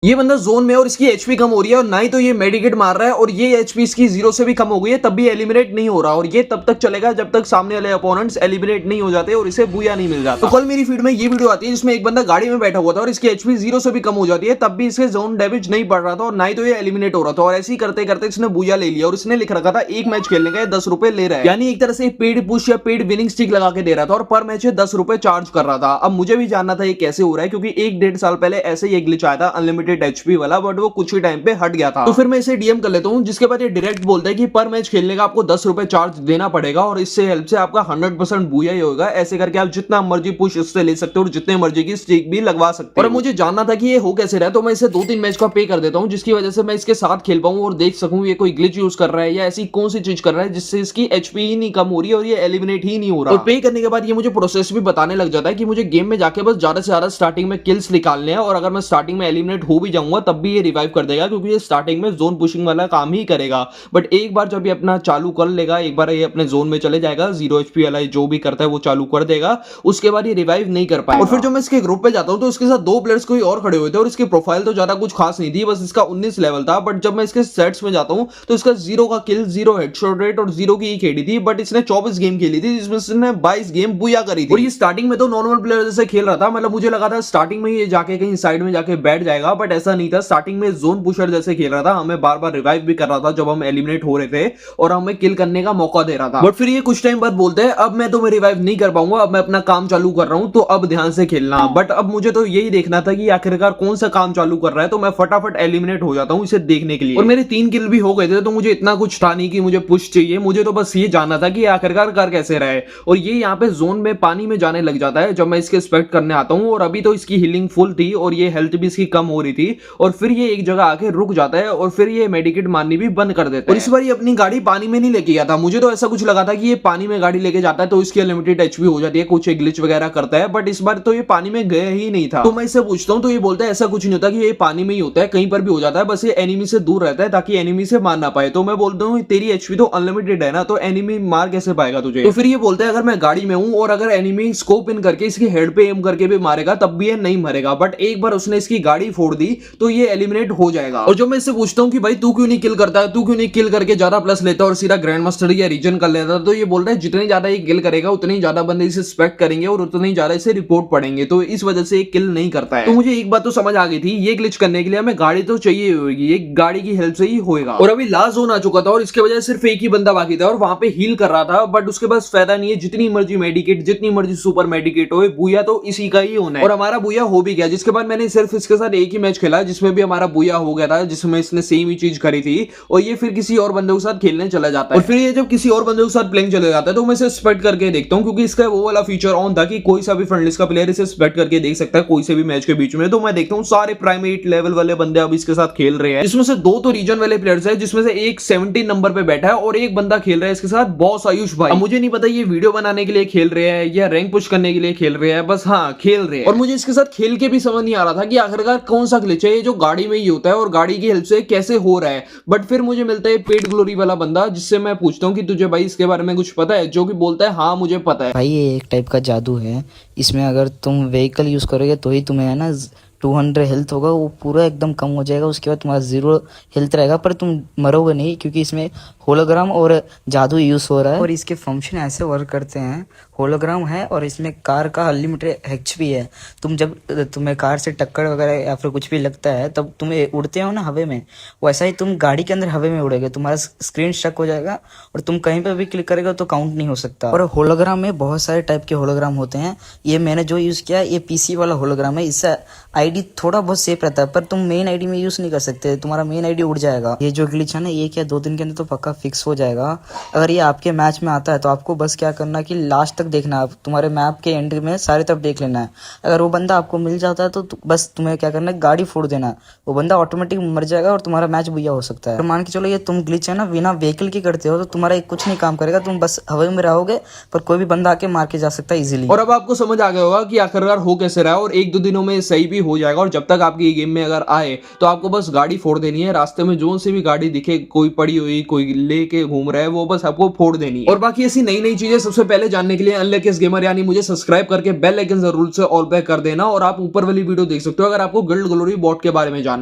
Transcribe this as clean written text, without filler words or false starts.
ये बंदा जोन में है और इसकी एचपी कम हो रही है और ना ही तो ये मेडिकेट मार रहा है और ये एचपी इसकी 0 से भी कम हो गई है तब भी एलिमिनेट नहीं हो रहा और ये तब तक चलेगा जब तक सामने वाले अपोनेंट्स एलिमिनेट नहीं हो जाते और इसे बुया नहीं मिल जाता। तो कल मेरी फीड में ये वीडियो आती है जिसमें एक बंदा गाड़ी में बैठा हुआ था और इसकी एचपी 0 से भी कम हो जाती है तब भी इसके जोन डैमेज नहीं पड़ रहा था और ना ही तो ये एलिमिनेट हो रहा था और ऐसे ही करते करते इसने बुया ले लिया और इसने लिख रखा था एक मैच खेलने का 10 रुपए ले रहा है, यानी एक तरह से पेड पुश या पेड विनिंग स्टिक लगा के दे रहा था और पर मैच 10 रुपए चार्ज कर रहा था। अब मुझे भी जानना था ये कैसे हो रहा है क्योंकि 1-1.5 साल पहले ऐसे ही ग्लिच आया था अनलिमिटेड एचपी वाला, बट वो कुछ ही टाइम पे हट गया था। तो फिर मैं इसे डीएम कर लेता हूँ जिसके बाद ये डायरेक्ट बोलता है कि पर मैच खेलने का आपको 10 रुपए चार्ज देना पड़ेगा और इससे हेल्प से आपका 100% बूया ही होगा। ऐसे करके आप जितना मर्जी पुश इससे ले सकते हो और जितने मर्जी की स्टिक भी लगवा सकते हो। और मुझे जानना था कि ये हो कैसे रहा है तो मैं इसे 2-3 मैच का पे कर देता हूँ जिसकी वजह से मैं इसके साथ खेल पाऊँ और देख सकूँ ये कोई ग्लिच यूज कर रहा है या ऐसी कौन सी चीज कर रहा है जिससे इसकी एचपी ही नहीं कम हो रही है और ये एलिमिनेट ही नहीं हो रहा। और पे करने के बाद ये मुझे प्रोसेस भी बताने लग जाता है कि मुझे गेम में जाके बस ज्यादा से ज्यादा स्टार्टिंग में किल्स निकालने हैं और अगर मैं स्टार्टिंग में एलिमिनेट हो भी जाऊंगा तब भी ये रिवाइव कर देगा क्योंकि ये स्टार्टिंग में जोन पुशिंग वाला काम ही करेगा। बट एक बार जब ये अपना चालू कर लेगा, एक बार ये अपने जोन में चले जाएगा, 0 एचपी वाला जो भी करता है वो चालू कर देगा, उसके बाद ये रिवाइव नहीं कर पाएगा। और फिर जब मैं इसके ग्रुप पे जाता हूं तो इसके साथ 2 प्लेयर्स कोई और खड़े हुए थे और इसकी प्रोफाइल तो ज्यादा कुछ खास नहीं थी, बस इसका 19 लेवल था। बट जब मैं इसके सेट्स में जाता हूं तो इसका 0 का किल, 0 हेडशॉट रेट और 0 की ही खेली थी, बट इसने 24 गेम खेली थी जिसमें इसने 22 गेम बुया करी थी। और ये स्टार्टिंग में तो नॉर्मल प्लेयर जैसे खेल रहा था, मतलब मुझे लगा था स्टार्टिंग में ये जाके कहीं साइड में जाके बैठ जाएगा, बट ऐसा नहीं था। स्टार्टिंग में जोन पुशर जैसे खेल रहा था, हमें बार बार रिवाइव भी कर रहा था जब हम एलिमिनेट हो रहे थे और हमें किल करने का मौका दे रहा था। बट फिर ये कुछ टाइम बाद बोलते हैं अब मैं तुम्हें रिवाइव नहीं कर पाऊंगा, अब मैं अपना काम चालू कर रहा हूं तो अब ध्यान से खेलना। बट अब मुझे तो यही देखना था कि आखिरकार कौन सा काम चालू कर रहा है, तो मैं फटाफट एलिमिनेट हो जाता हूं इसे देखने के लिए। और मेरे 3 किल भी हो गए थे तो मुझे इतना कुछ था नहीं कि मुझे पुश चाहिए, मुझे तो बस ये जानना था कि आखिरकार कर कैसे रहा है। और ये यहाँ पे जोन में पानी में जाने लग जाता है जब मैं इसके स्पेक्ट करने आता हूँ और अभी तो इसकी हीलिंग फुल थी और ये हेल्थ भी इसकी कम हो रही थी और फिर ये एक जगह आके रुक जाता है और फिर ये मेडिकेट मारनी भी बंद कर देता है। और इस बार ये अपनी गाड़ी पानी में नहीं लेके गया था, मुझे तो ऐसा कुछ लगा था कि ये पानी में गाड़ी लेके जाता है तो इसकी लिमिटेड एचपी हो जाती है, कुछ ग्लिच वगैरह करता है, बट इस बार तो ये पानी में गया ही नहीं था। तो मैं इससे पूछता हूँ तो ये बोलता है ऐसा कुछ नहीं होता कि ये पानी में ही होता है, कहीं पर भी हो जाता है, बस ये एनिमी से दूर रहता है ताकि एनिमी से मार ना पाए। तो मैं बोलता हूँ तेरी एचपी तो अनलिमिटेड है ना, तो एनिमी मार कैसे पाएगा तुझे। तो फिर ये बोलता है अगर मैं गाड़ी में हूं और अगर एनिमी स्कोप इन करके इसकी हेड पे एम करके भी मारेगा तब भी ये नहीं मरेगा, बट एक बार उसने इसकी गाड़ी फोड़ दी तो ये एलिमिनेट हो जाएगा। और जब मैं इससे पूछता हूँ कि भाई तू क्यों नहीं किल करता है, तू क्यों नहीं किल करके ज्यादा प्लस लेता और सीधा ग्रैंड मास्टर या रीजन कर लेता, तो ये बोल रहा है जितने ज्यादा ये किल करेगा उतने ही ज्यादा बंदे इसे सस्पेक्ट करेंगे और उतने ही ज्यादा इसे रिपोर्ट पड़ेंगे, तो इस वजह से ये किल नहीं करता है। तो मुझे एक बात तो समझ आ गई थी, ये ग्लिच करने के लिए हमें गाड़ी तो चाहिए होगी, ये गाड़ी की हेल्प से ही होएगा। और अभी लास्ट जोन आ चुका था और इसके वजह सिर्फ एक ही बंदा बाकी था और वहां पे हील कर रहा था, बट उसके पास फायदा नहीं है, जितनी मर्जी मेडिकेट, जितनी मर्जी सुपर मेडिकेट हो, बुया तो इसी का ही होना है। और हमारा बुया हो भी गया, जिसके बाद मैंने सिर्फ इसके साथ एक ही मैच खेला जिसमें भी हमारा बुया हो गया था, जिसमें इसने सेम ही चीज करी थी और ये फिर किसी और बंदे के साथ खेलने चला जाता है। और फिर ये जब किसी और बंदे के साथ प्लेइंग चले जाता है तो मैं इसे स्पेक्ट करके देखता हूं क्योंकि इसका वो वाला फीचर ऑन था कि कोई सा भी फ्रेंड लिस्ट का प्लेयर इसे स्पेक्ट करके देख सकता है कोई से भी मैच के बीच में। तो मैं देखता हूं सारे प्राइमेट लेवल वाले बंदे अब इसके साथ खेल रहे हैं, जिसमें से 2 तो रीजन वाले प्लेयर्स है, जिसमें से एक 17 नंबर पे बैठा है और एक बंदा खेल रहा है इसके साथ बॉस आयुष भाई। अब मुझे नहीं पता ये वीडियो बनाने के लिए खेल रहे हैं या रैंक पुश करने के लिए खेल रहे हैं, बस हाँ खेल रहे हैं। और मुझे इसके साथ खेल के भी समझ नहीं आ रहा था कि आखिरकार कौन सा ग्लिच है ये जो गाड़ी में ही होता है और गाड़ी की हेल्प से कैसे हो रहा है। बट फिर मुझे मिलता है पेड ग्लोरी वाला बंदा, जिससे मैं पूछता हूँ कि तुझे भाई इसके बारे में कुछ पता है, जो कि बोलता है हाँ मुझे पता है। भाई ये एक टाइप का जादू है, इसमें अगर तुम व्हीकल यूज करोगे तो ही तुम्हें है ना 200 हेल्थ होगा, वो पूरा एकदम कम हो जाएगा, उसके बाद तुम्हारा 0 हेल्थ रहेगा, पर तुम मरोगे नहीं क्योंकि इसमें होलोग्राम और जादू यूज हो रहा है। और इसके फंक्शन ऐसे वर्क करते हैं, होलोग्राम है और इसमें कार का अनलिमिटेड एचपी है। तुम जब तुम्हें कार से टक्कर वगैरह या फिर कुछ भी लगता है तब तुम्हें उड़ते हो ना हवे में, वैसा ही तुम गाड़ी के अंदर हवे में उड़ेगे, तुम्हारा स्क्रीन स्टक हो जाएगा और तुम कहीं पर भी क्लिक करेगा तो काउंट नहीं हो सकता। और होलोग्राम में बहुत सारे टाइप के होलोग्राम होते हैं, ये मैंने जो यूज किया ये पीसी वाला होलोग्राम है, इससे आईडी थोड़ा बहुत सेफ रहता है, पर तुम मेन आईडी में यूज नहीं कर सकते, तुम्हारा मेन आईडी उड़ जाएगा। ये जो ग्लिच है ना ये क्या 2 दिन के अंदर तो पक्का फिक्स हो जाएगा। अगर ये आपके मैच में आता है तो आपको बस क्या करना कि लास्ट तक देखना, आप तुम्हारे मैप के एंड में सारे तरफ देख लेना है। अगर वो बंदा आपको मिल जाता है तो बस तुम्हें क्या करना है, गाड़ी फोड़ देना, वो बंदा ऑटोमेटिक मर जाएगा और तुम्हारा मैच बुया हो सकता है। तो मान के चलो ये तुम ग्लिच है ना बिना व्हीकल की करते हो तो तुम्हारा कुछ नहीं काम करेगा, तुम बस हवा में रहोगे पर कोई भी बंदा आके मार के जा सकता है इजीली। और अब आपको समझ आ गया होगा कि आखिरकार हो कैसे रहा है और 1-2 दिनों में सही भी हो जाएगा। और जब तक आपकी गेम में अगर आए तो आपको बस गाड़ी फोड़ देनी है, रास्ते में जो सी भी गाड़ी दिखे, कोई पड़ी हुई कोई लेके घूम रहा है, वो बस आपको फोड़ देनी है। और बाकी ऐसी नई नई चीजें सबसे पहले जानने के लिए अनलकीस्ट गेमर यानी मुझे सब्सक्राइब करके बेल आइकन जरूर से ऑल पे कर देना। और आप ऊपर वाली वीडियो देख सकते हो अगर आपको गिल्ड ग्लोरी बॉट के बारे में जानना।